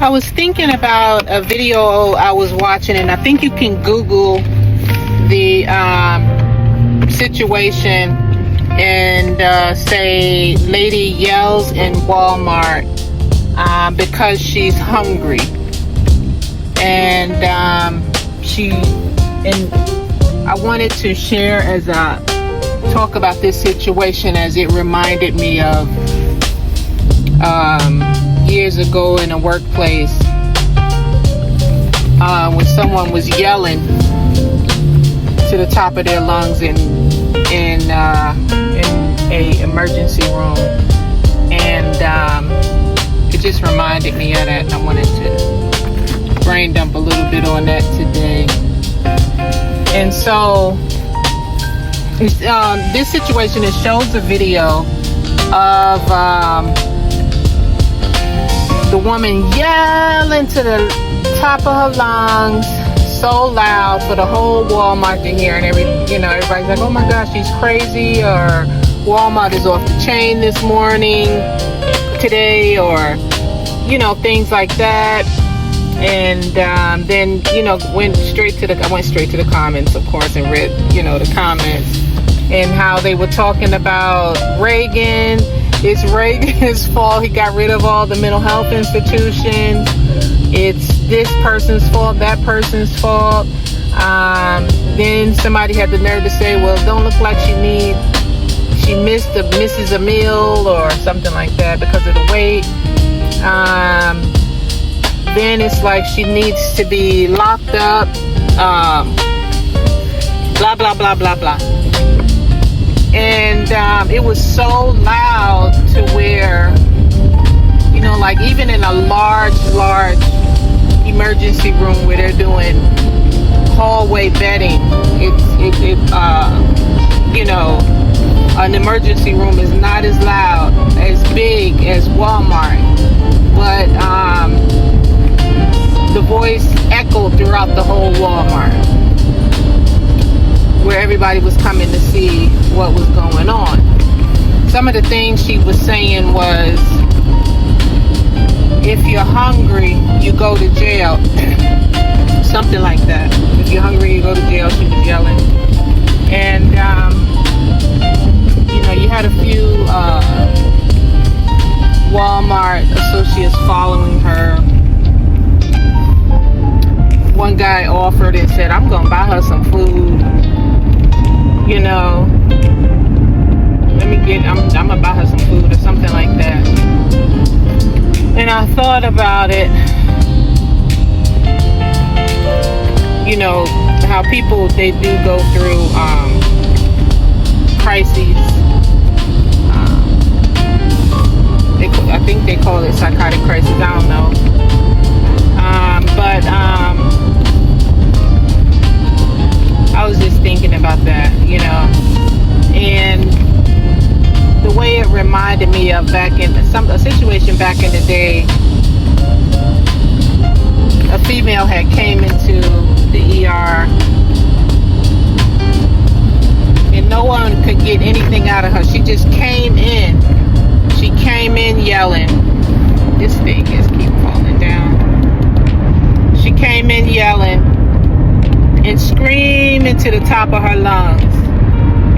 I was thinking about a video I was watching, and I think you can Google the situation and say lady yells in Walmart because she's hungry. And I wanted to share as a talk about this situation as it reminded me of years ago in a workplace when someone was yelling to the top of their lungs in a emergency room, and it just reminded me of that. I wanted to brain dump a little bit on that today. And so this situation, it shows a video of the woman yelling to the top of her lungs so loud for the whole Walmart to hear, and everybody's like, oh my gosh, she's crazy, or Walmart is off the chain this morning, today, or things like that. And then I went straight to the comments, of course, and read the comments and how they were talking about Reagan. It's Reagan's fault. He got rid of all the mental health institutions. It's this person's fault, that person's fault. Then somebody had the nerve to say, well, don't look like she misses a meal or something like that because of the weight. Then it's like she needs to be locked up. Blah, blah, blah, blah, blah. And it was so loud to where, like even in a large emergency room where they're doing hallway vetting, an emergency room is not as loud, as big as Walmart, but the voice echoed throughout the whole Walmart, where everybody was coming to see what was going on. Some of the things she was saying was, if you're hungry, you go to jail. Something like that. If you're hungry, you go to jail, she was yelling. And, you had a few Walmart associates following her. One guy offered and said, I'm gonna buy her some food. I'm gonna buy her some food or something like that. And I thought about it, how people, they do go through crises. I think they call it psychotic crisis, I don't know. But I was just thinking about that, and the way it reminded me of a situation back in the day. A female had came into the ER, and no one could get anything out of her. She just came in. She came in yelling. This thing is keep falling down. She came in yelling and screaming to the top of her lungs.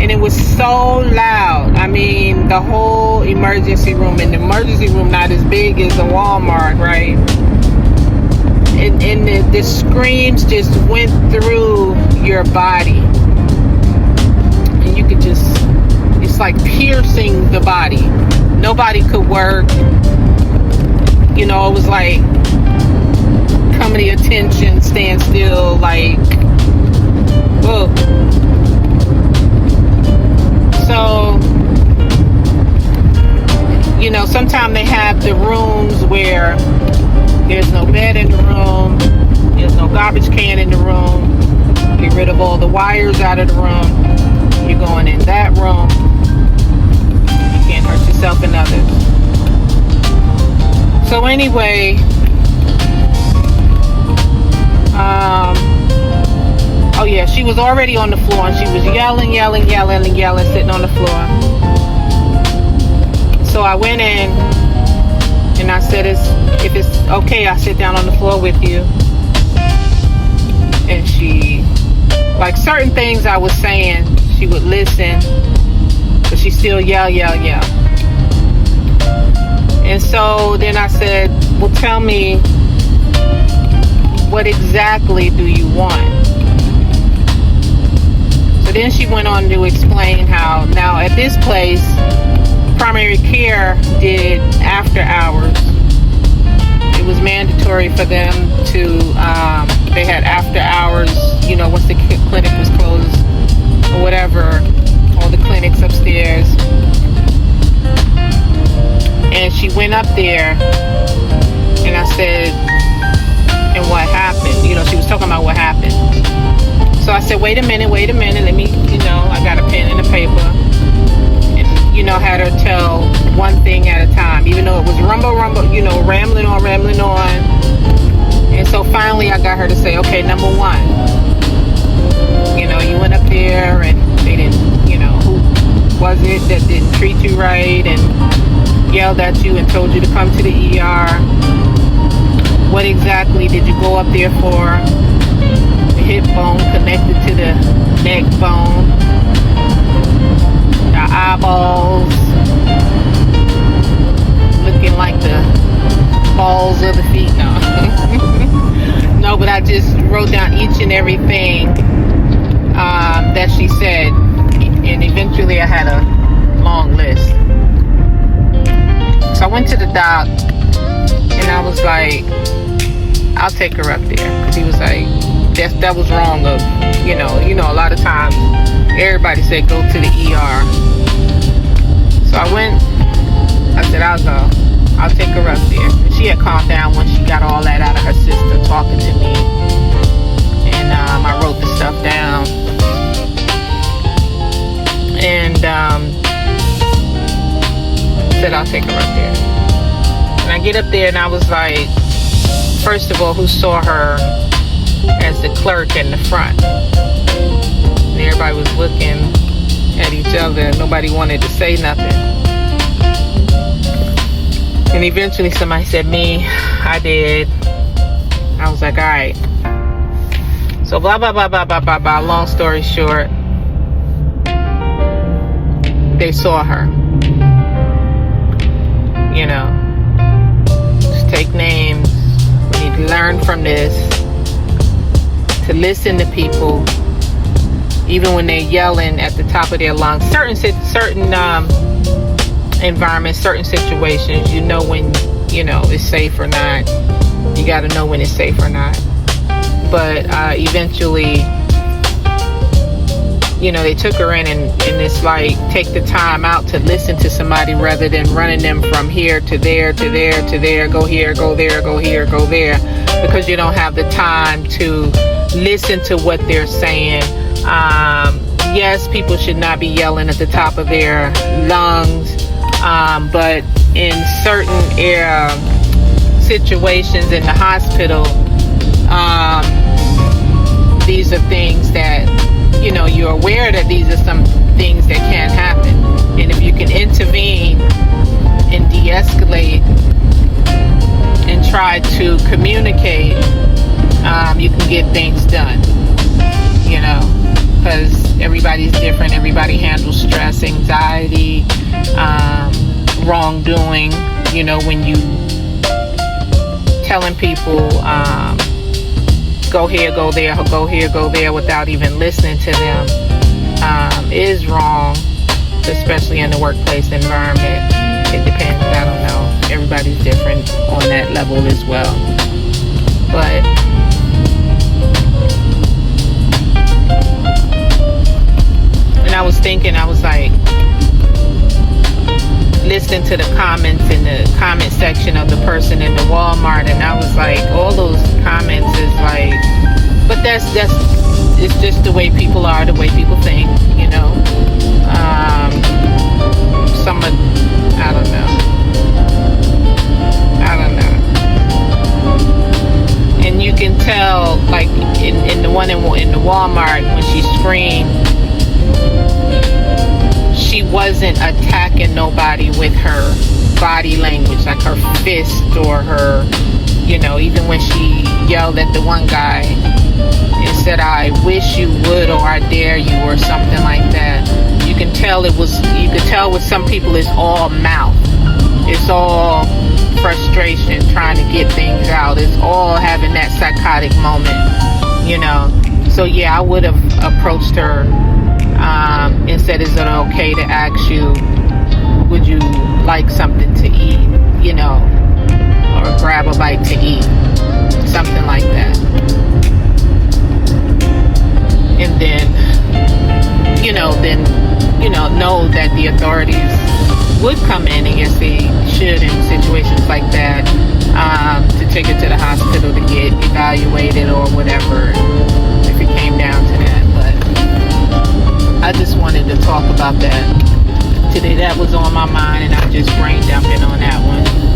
And it was so loud. I mean, the whole emergency room, and the emergency room not as big as a Walmart, right? And the screams just went through your body. And you could just, it's like piercing the body. Nobody could work. It was like, come to attention, stand still, like, whoa. So, sometimes they have the rooms where there's no bed in the room, there's no garbage can in the room, get rid of all the wires out of the room, you're going in that room, you can't hurt yourself and others. So anyway, oh yeah, she was already on the floor, and she was yelling, sitting on the floor. So I went in and I said, if it's okay, I'll sit down on the floor with you. And she, like certain things I was saying, she would listen, but she still yell. And so then I said, well, tell me, what exactly do you want? So then she went on to explain how now at this place, primary care did after hours. It was mandatory for them to, they had after hours, once the clinic was closed or whatever, all the clinics upstairs. And she went up there and I said, and what happened? She was talking about what happened. So I said, wait a minute, let me, I got a pen and a paper. And, had her tell one thing at a time, even though it was rumble, rambling on. And so finally I got her to say, okay, number one, you went up there and they didn't, who was it that didn't treat you right and yelled at you and told you to come to the ER? What exactly did you go up there for? The hip bone connected to the neck bone, the eyeballs looking like the balls of the feet. No, but I just wrote down each and everything that she said, and eventually I had a long list. So I went to the doc and I was like, I'll take her up there, because he was like, that was wrong of, a lot of times everybody said go to the ER. So I went, I said, I'll go, I'll take her up there. And she had calmed down when she got all that out of her system, talking to me, and I wrote the stuff down, and said I'll take her up there. And I get up there and I was like, first of all, who saw her as the clerk in the front? And everybody was looking at each other and nobody wanted to say nothing. And eventually somebody said, me. I did. I was like, all right. So blah, blah, blah, blah, blah, blah, blah. Long story short, they saw her. Just take names. We need to learn from this, to listen to people, even when they're yelling at the top of their lungs. Certain environments, certain situations, when, it's safe or not. You got to know when it's safe or not. But eventually, they took her in, and it's like, take the time out to listen to somebody rather than running them from here to there, to there, to there, go here, go there, go here, go there, because you don't have the time to listen to what they're saying. Yes, people should not be yelling at the top of their lungs, but in certain situations in the hospital, these are things that, you're aware that these are some things that can happen. And if you can intervene and de-escalate and try to communicate, you can get things done, because everybody's different. Everybody handles stress, anxiety, wrongdoing, when you telling people, go here, go there, go here, go there, without even listening to them, is wrong, especially in the workplace environment. It depends. I don't know. Everybody's different on that level as well. But and I was thinking, I was like, listening to the comments in the comment section of the person in the Walmart, and I was like, all those comments is like, but that's it's just the way people are, the way people think, some of, I don't know, and you can tell, like in the one in the Walmart, when she screamed, she wasn't attacking nobody with her body language, like her fist or her, you know, even when she yelled at the one guy and said, I wish you would, or I dare you, or something like that. You could tell with some people it's all mouth. It's all frustration, trying to get things out. It's all having that psychotic moment, you know. So yeah, I would have approached her and said, is it okay to ask you, would you like something to eat, you know, or grab a bite to eat, something like that. And then, know that the authorities would come in, and yes, they should in situations like that, to take her to the hospital to get evaluated or whatever, if it came down to that. But I just wanted to talk about that today. That was on my mind, and I'm just brain dumping on that one.